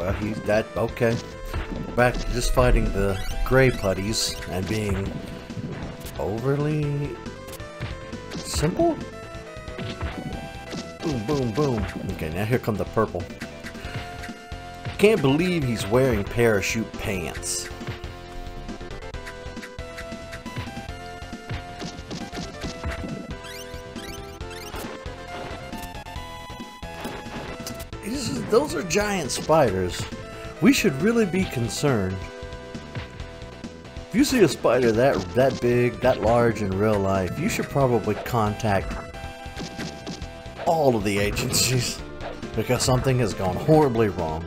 Well, he's that okay. Back to just fighting the gray putties and being overly simple. Boom, boom, boom. Okay, now here come the purple. Can't believe he's wearing parachute pants. Those are giant spiders. We should really be concerned. If you see a spider that big, that large in real life, you should probably contact all of the agencies because something has gone horribly wrong.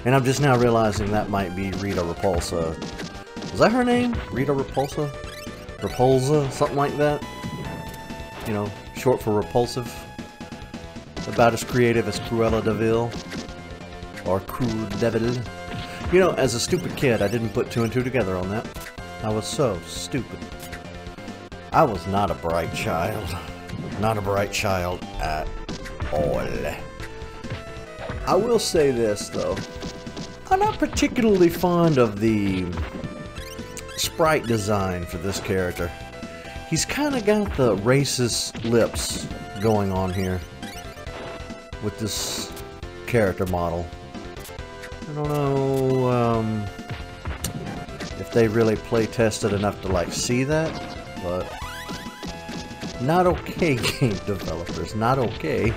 And I'm just now realizing that might be Rita Repulsa. Is that her name? Rita Repulsa? Repulsa? Something like that? You know, short for repulsive. About as creative as Cruella de Vil. Or Cruel Devil. You know, as a stupid kid, I didn't put two and two together on that. I was so stupid. I was not a bright child. Not a bright child at all. I will say this, though. I'm not particularly fond of the sprite design for this character. He's kind of got the racist lips going on here with this character model. I don't know if they really play tested enough to like see that, but not okay, game developers, not okay.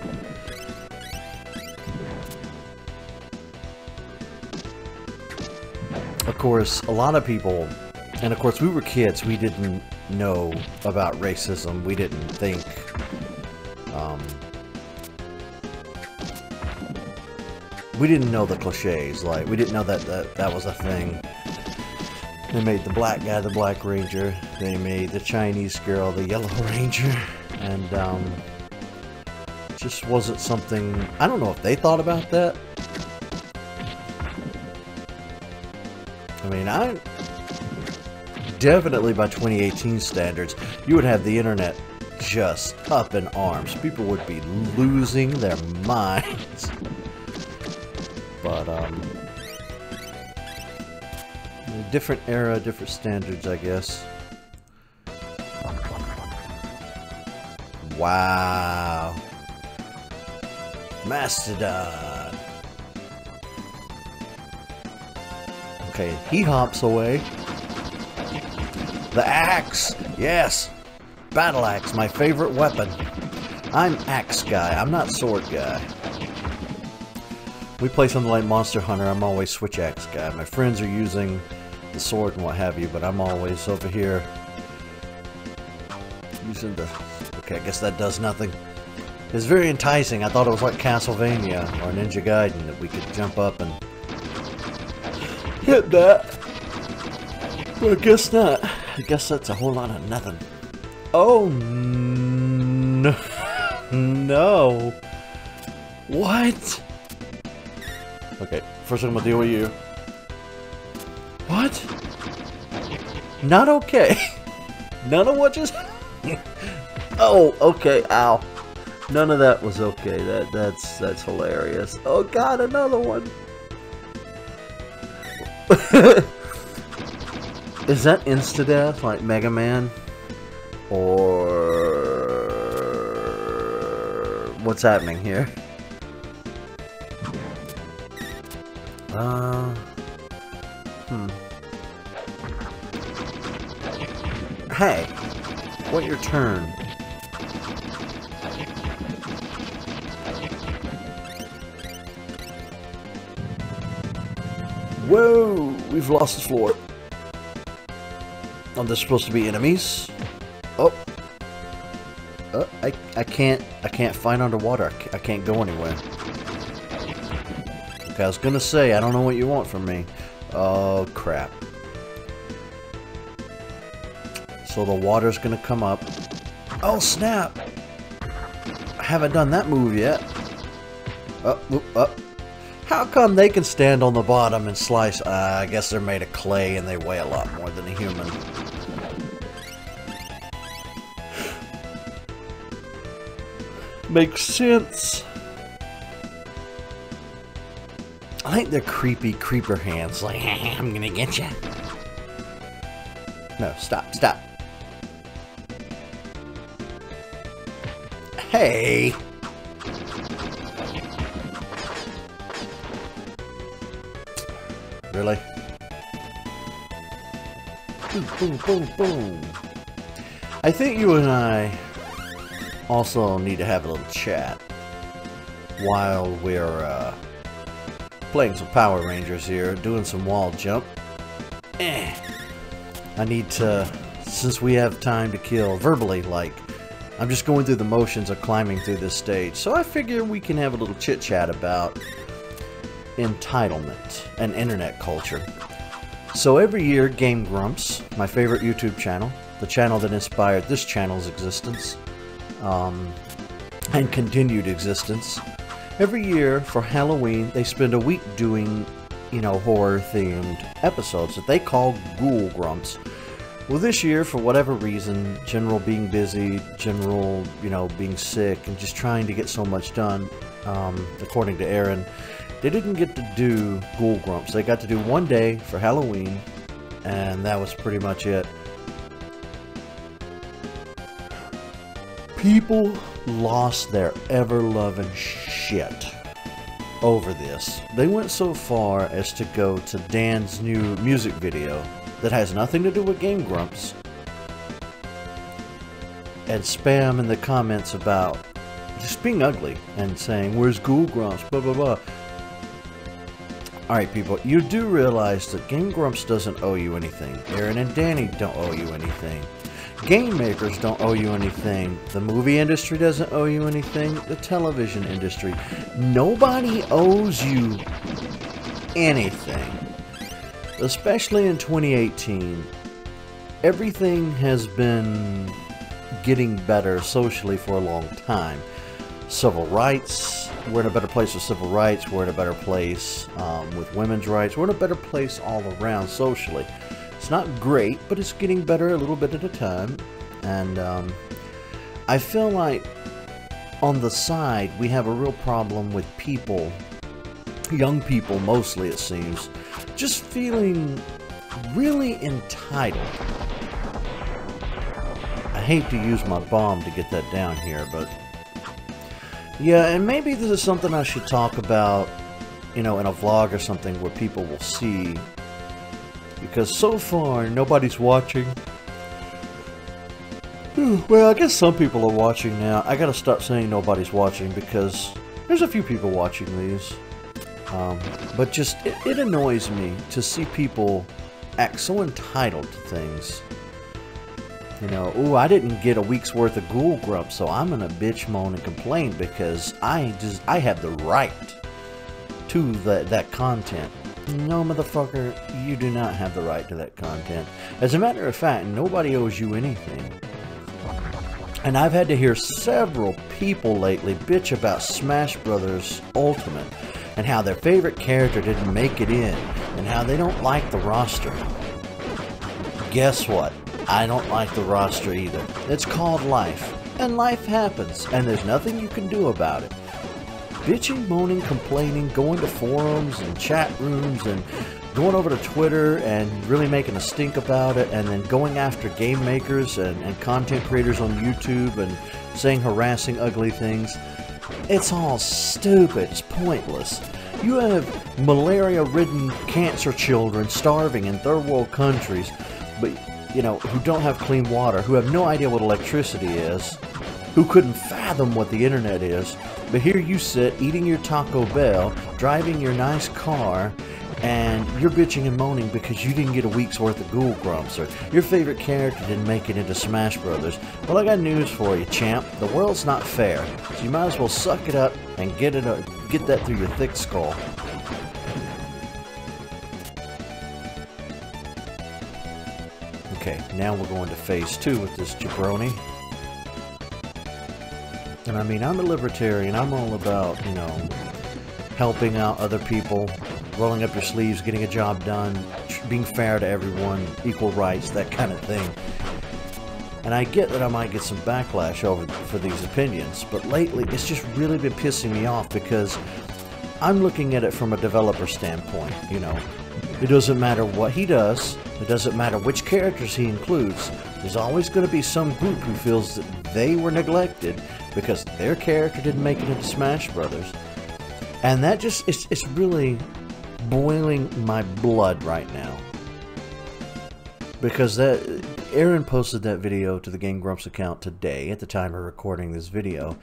Of course, a lot of people, and of course we were kids, we didn't know about racism, we didn't think we didn't know the cliches, like, we didn't know that was a thing. They made the black guy the Black Ranger, they made the Chinese girl the Yellow Ranger, and it just wasn't something, I don't know if they thought about that. I mean, definitely by 2018 standards, you would have the internet just up in arms. People would be losing their minds. But, different era, different standards, I guess. Wow. Mastodon. Okay, he hops away. The axe! Yes! Battle axe, my favorite weapon. I'm axe guy, I'm not sword guy. We play something like Monster Hunter, I'm always switch axe guy. My friends are using the sword and what have you, but I'm always over here using the... Okay, I guess that does nothing. It's very enticing. I thought it was like Castlevania or Ninja Gaiden that we could jump up and hit that. But I guess not. I guess that's a whole lot of nothing. Oh no. No. What? Okay, first I'm gonna deal with you. What? Not okay. None of what just... Oh, okay, ow. None of that was okay. That's hilarious. Oh god, another one. Is that insta-death like Mega Man? Or what's happening here? Hey, wait your turn. Whoa, we've lost the floor. Oh, there's supposed to be enemies. Oh, I can't fight underwater. I can't go anywhere. Okay, I was gonna say I don't know what you want from me. Oh crap. So the water's gonna come up. Oh snap! I haven't done that move yet. Up. How come they can stand on the bottom and slice? I guess they're made of clay and they weigh a lot more than a human. Makes sense. I like their creepy creeper hands, like, I'm gonna get you. No, stop. Hey! Really? Boom, boom, boom, boom. I think you and I also need to have a little chat while we're playing some Power Rangers here, doing some wall jump. I need to, since we have time to kill verbally, like, I'm just going through the motions of climbing through this stage, so I figure we can have a little chit chat about entitlement and internet culture. So every year, Game Grumps, my favorite YouTube channel, the channel that inspired this channel's existence, and continued existence, every year for Halloween, they spend a week doing, you know, horror-themed episodes that they call Ghoul Grumps. Well, this year, for whatever reason, General being busy, General, you know, being sick, and just trying to get so much done, according to Aaron, they didn't get to do Ghoul Grumps. They got to do one day for Halloween, and that was pretty much it. People lost their ever-loving shit over this. They went so far as to go to Dan's new music video that has nothing to do with Game Grumps and spam in the comments about just being ugly and saying, where's Ghoul Grumps, blah blah blah. Alright people, you do realize that Game Grumps doesn't owe you anything. Aaron and Danny don't owe you anything. Game makers don't owe you anything. The movie industry doesn't owe you anything. The television industry. Nobody owes you anything. Especially in 2018. Everything has been getting better socially for a long time. Civil rights. We're in a better place with civil rights. We're in a better place with women's rights. We're in a better place all around socially. It's not great, but it's getting better a little bit at a time. And I feel like on the side, we have a real problem with people, young people mostly it seems, just feeling really entitled. I hate to use my bomb to get that down here, but yeah, and maybe this is something I should talk about, you know, in a vlog or something where people will see. Because so far, nobody's watching. Well, I guess some people are watching now. I gotta stop saying nobody's watching because there's a few people watching these. But just, it annoys me to see people act so entitled to things. You know, ooh, I didn't get a week's worth of Ghoul Grumps, so I'm gonna bitch, moan, and complain because I have the right to that content. No, motherfucker, you do not have the right to that content. As a matter of fact, nobody owes you anything. And I've had to hear several people lately bitch about Smash Bros. Ultimate and how their favorite character didn't make it in and how they don't like the roster. Guess what? I don't like the roster either. It's called life. And life happens. And there's nothing you can do about it. Bitching, moaning, complaining, going to forums and chat rooms and going over to Twitter and really making a stink about it and then going after game makers and content creators on YouTube and saying harassing, ugly things. It's all stupid. It's pointless. You have malaria-ridden cancer children starving in third world countries, but you know, who don't have clean water, who have no idea what electricity is, who couldn't fathom what the internet is. But here you sit, eating your Taco Bell, driving your nice car, and you're bitching and moaning because you didn't get a week's worth of Ghoul Grumps, or your favorite character didn't make it into Smash Brothers. Well, I got news for you, champ. The world's not fair, so you might as well suck it up and get that through your thick skull. Okay, now we're going to phase 2 with this jabroni. And I mean, I'm a libertarian. I'm all about, you know, helping out other people, rolling up your sleeves, getting a job done, being fair to everyone, equal rights, that kind of thing. And I get that I might get some backlash for these opinions, but lately it's just really been pissing me off because I'm looking at it from a developer standpoint, you know. It doesn't matter what he does, it doesn't matter which characters he includes, there's always going to be some group who feels that they were neglected because their character didn't make it into Smash Brothers. And that just, it's really boiling my blood right now. Because Aaron posted that video to the Game Grumps account today, at the time of recording this video.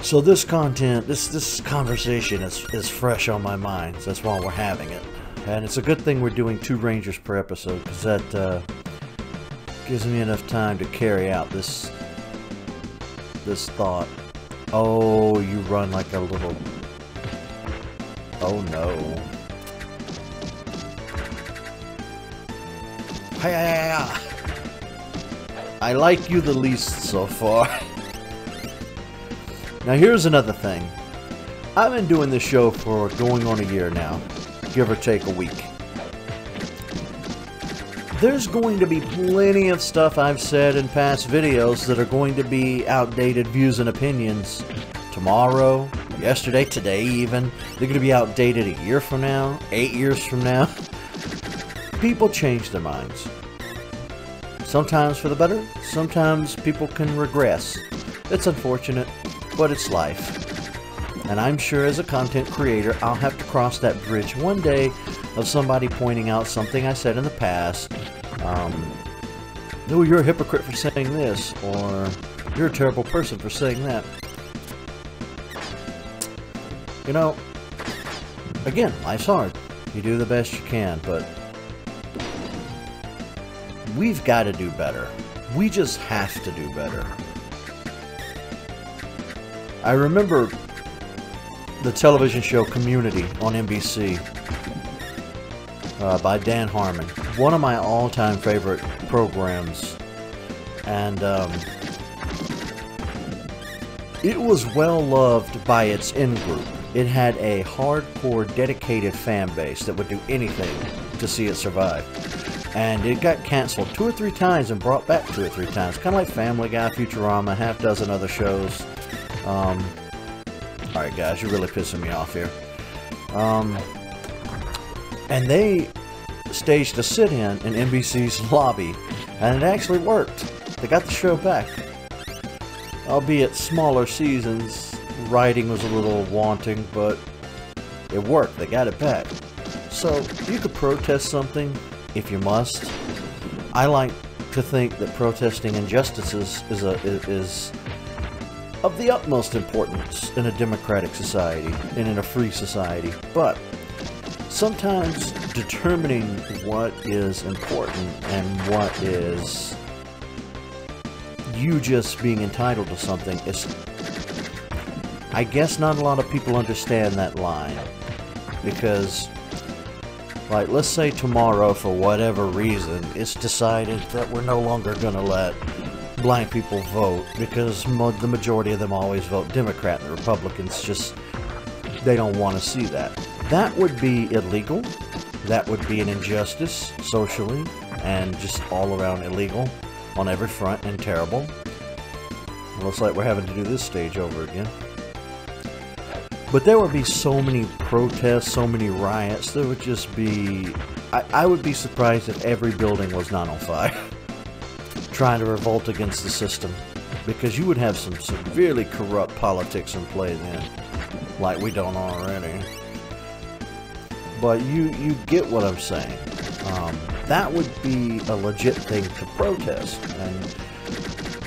So this content, this conversation is fresh on my mind. So that's why we're having it. And it's a good thing we're doing 2 Rangers per episode, because that gives me enough time to carry out this thought. Oh, you run like a little... Oh no. Hi-ya-ya-ya. I like you the least so far. Now here's another thing. I've been doing this show for going on a year now, give or take a week. There's going to be plenty of stuff I've said in past videos that are going to be outdated views and opinions tomorrow, yesterday, today even. They're going to be outdated a year from now, 8 years from now. People change their minds. Sometimes for the better, sometimes people can regress. It's unfortunate, but it's life. And I'm sure as a content creator, I'll have to cross that bridge one day of somebody pointing out something I said in the past. No, you're a hypocrite for saying this, or you're a terrible person for saying that. You know, again, life's hard. You do the best you can, but we've got to do better. We just have to do better. I remember the television show Community on NBC by Dan Harmon. One of my all-time favorite programs. And it was well loved by its in-group. It had a hardcore, dedicated fan base that would do anything to see it survive. And it got canceled 2 or 3 times and brought back 2 or 3 times. Kind of like Family Guy, Futurama, half dozen other shows. Alright guys, you're really pissing me off here. And they staged a sit-in in NBC's lobby, and it actually worked. They got the show back. Albeit smaller seasons, writing was a little wanting, but it worked. They got it back. So, you could protest something if you must. I like to think that protesting injustices is of the utmost importance in a democratic society and in a free society. But sometimes determining what is important and what is you just being entitled to something is, I guess not a lot of people understand that line. Because, like, let's say tomorrow, for whatever reason, it's decided that we're no longer going to let blind people vote, because the majority of them always vote Democrat. The Republicans just, they don't want to see that. That would be illegal. That would be an injustice socially and just all around illegal on every front and terrible. Looks like we're having to do this stage over again. But there would be so many protests, so many riots. There would just be... I would be surprised if every building was not on fire. Trying to revolt against the system. Because you would have some severely corrupt politics in play then. Like we don't already. But you get what I'm saying. That would be a legit thing to protest. And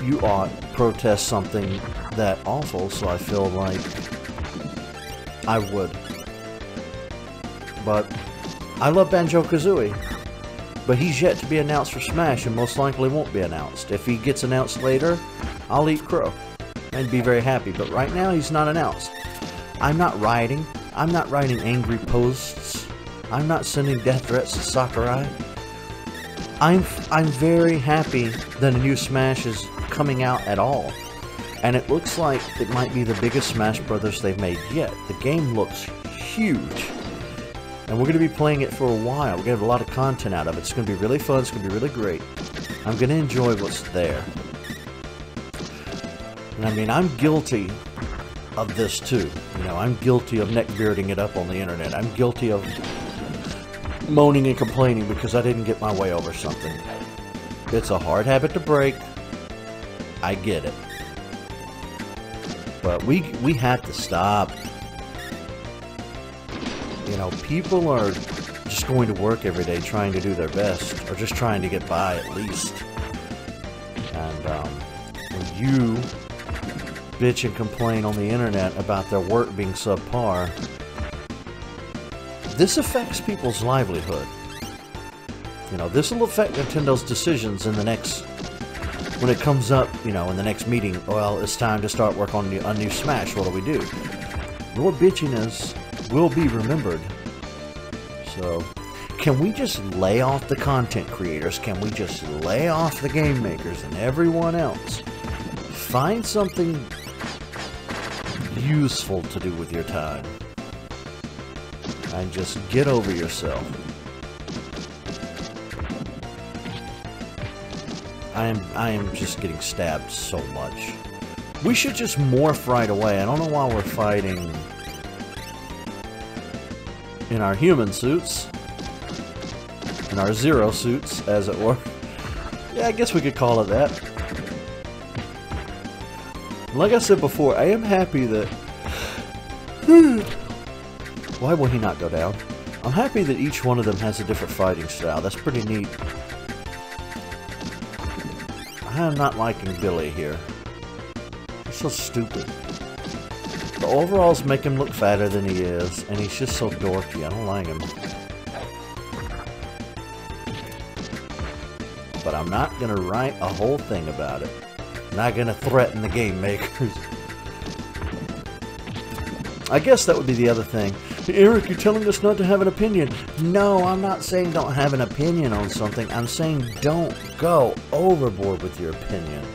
you ought to protest something that awful, so I feel like I would. But I love Banjo-Kazooie. But he's yet to be announced for Smash and most likely won't be announced. If he gets announced later, I'll eat crow and be very happy. But right now, he's not announced. I'm not rioting. I'm not writing angry posts. I'm not sending death threats to Sakurai. I'm very happy that a new Smash is coming out at all. And it looks like it might be the biggest Smash Brothers they've made yet. The game looks huge. And we're going to be playing it for a while. We're going to have a lot of content out of it. It's going to be really fun. It's going to be really great. I'm going to enjoy what's there. And I mean, I'm guilty of this too. You know, I'm guilty of neck-bearding it up on the internet. I'm guilty of moaning and complaining because I didn't get my way over something. It's a hard habit to break. I get it. But we have to stop. You know, people are just going to work every day trying to do their best, or just trying to get by at least. And when you bitch and complain on the internet about their work being subpar, this affects people's livelihood. You know, this will affect Nintendo's decisions in the next, when it comes up, you know, in the next meeting. Well, it's time to start work on a new Smash. What do we do? Your bitchiness will be remembered. So, can we just lay off the content creators? Can we just lay off the game makers and everyone else? Find something useful to do with your time. And just get over yourself. I am just getting stabbed so much. We should just morph right away. I don't know why we're fighting in our human suits. In our zero suits, as it were. Yeah, I guess we could call it that. Like I said before, I am happy that... Why will he not go down? I'm happy that each one of them has a different fighting style. That's pretty neat. I am not liking Billy here. He's so stupid. The overalls make him look fatter than he is, and he's just so dorky. I don't like him. But I'm not going to write a whole thing about it. I'm not going to threaten the game makers. I guess that would be the other thing. Eric, you're telling us not to have an opinion. No, I'm not saying don't have an opinion on something. I'm saying don't go overboard with your opinion.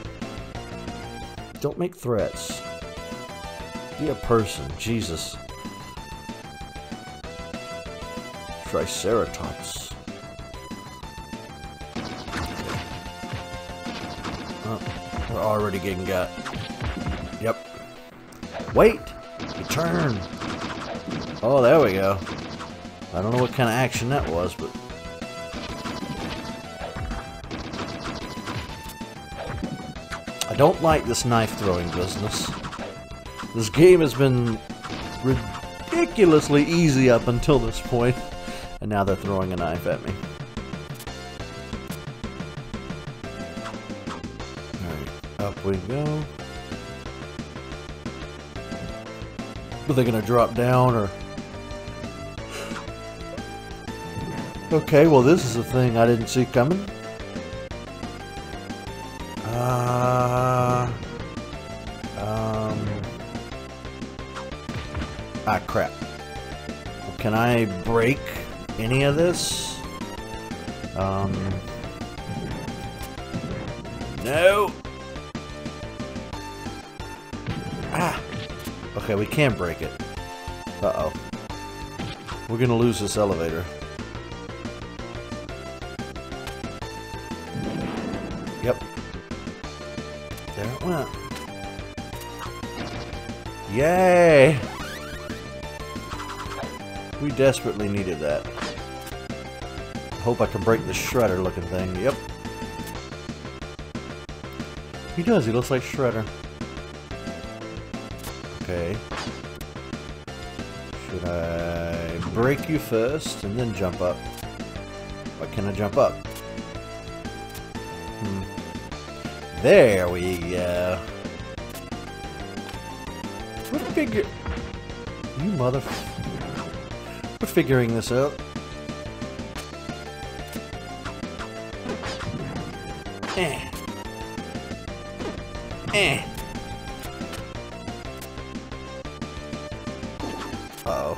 Don't make threats. Be a person. Jesus. Triceratops. Oh, we're already getting got. Yep. Wait! Return! Oh, there we go. I don't know what kind of action that was, but... I don't like this knife-throwing business. This game has been ridiculously easy up until this point, and now they're throwing a knife at me. Alright, up we go. Are they gonna drop down, or... Okay, well this is a thing I didn't see coming. Ah, crap. Can I break any of this? No! Ah! Okay, we can break it. Uh-oh. We're gonna lose this elevator. Yep. There it went. Yay! We desperately needed that. I hope I can break this Shredder looking thing. Yep. He does, he looks like Shredder. Okay. Should I break you first and then jump up? Or can I jump up? There we go. We're You mother... We're figuring this out. Uh-oh.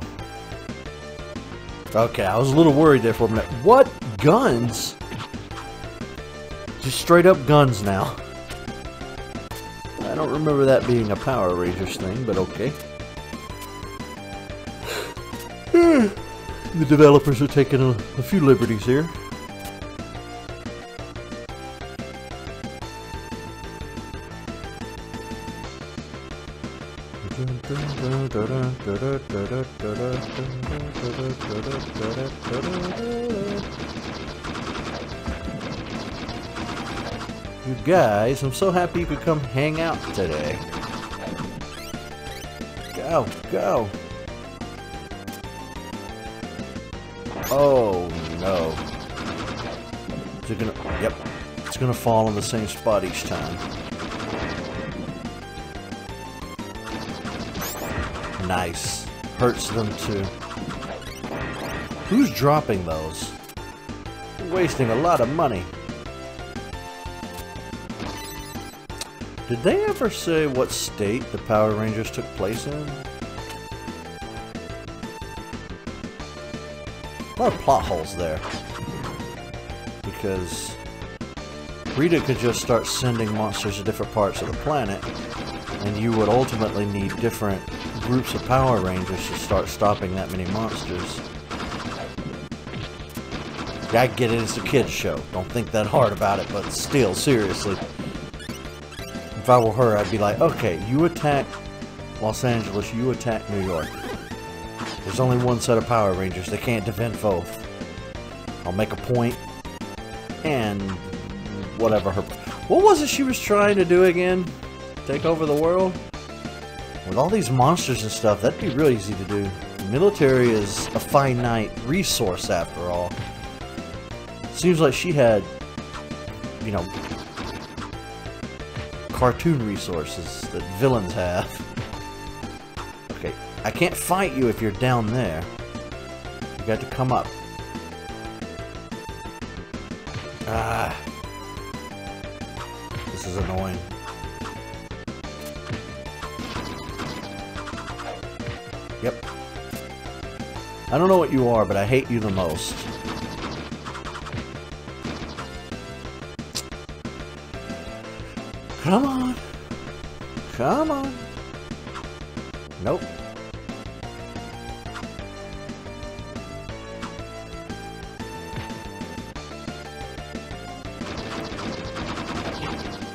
Okay, I was a little worried there for a minute. What? Guns? Just straight up guns now. I don't remember that being a Power Rangers thing, but okay. The developers are taking a few liberties here. You guys, I'm so happy you could come hang out today. Go, go. Oh no. Is it gonna, yep. It's gonna fall in the same spot each time. Nice. Hurts them too. Who's dropping those? You're wasting a lot of money. Did they ever say what state the Power Rangers took place in? A lot of plot holes there. Because Rita could just start sending monsters to different parts of the planet, and you would ultimately need different groups of Power Rangers to start stopping that many monsters. Yeah, I get it, it's a kid's show. Don't think that hard about it, but still, seriously. If I were her, I'd be like, okay, you attack Los Angeles, you attack New York. There's only one set of Power Rangers, they can't defend both. I'll make a point, and whatever her... What was it she was trying to do again? Take over the world? With all these monsters and stuff, that'd be real easy to do. The military is a finite resource after all. Seems like she had, you know, cartoon resources that villains have. Okay, I can't fight you if you're down there. You got to come up. Ah. This is annoying. Yep. I don't know what you are, but I hate you the most. Come on. Come on. Nope.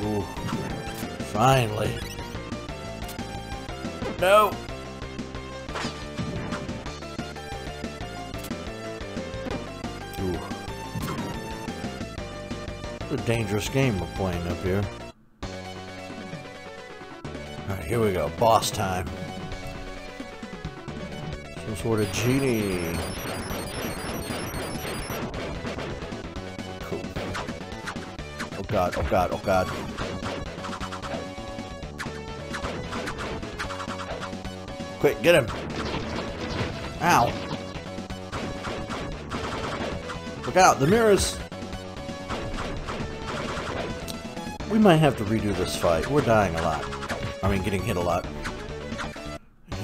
Ooh. Finally. No. Ooh. It's a dangerous game we're playing up here. Alright, here we go. Boss time. Some sort of genie. Cool. Oh god, oh god, oh god. Quick, get him! Ow! Look out, the mirrors! We might have to redo this fight. We're dying a lot. I mean, getting hit a lot.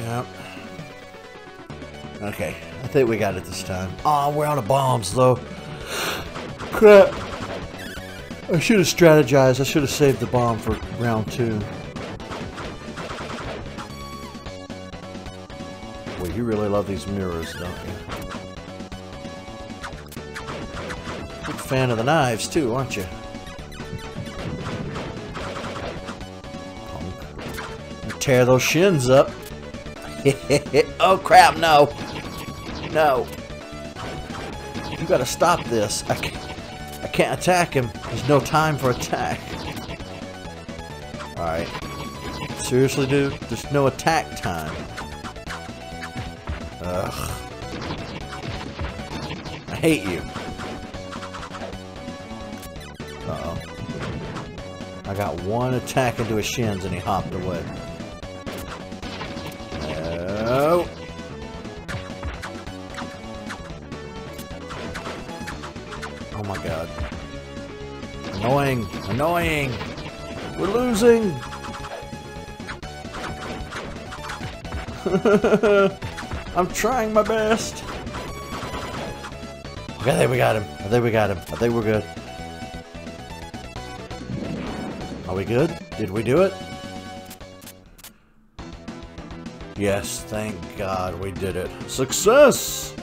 Yep. Okay, I think we got it this time. Aw, we're out of bombs, though. Crap. I should have strategized. I should have saved the bomb for round 2. Well, you really love these mirrors, don't you? Big fan of the knives, too, aren't you? Tear those shins up. Oh crap, no. No. You gotta stop this. I can't attack him. There's no time for attack. Alright. Seriously, dude? There's no attack time. Ugh. I hate you. Uh-oh. I got one attack into his shins and he hopped away. No. Oh my god. Annoying. Annoying. We're losing. I'm trying my best. Okay, I think we got him. I think we got him. I think we're good. Are we good? Did we do it? Yes, thank God we did it. Success!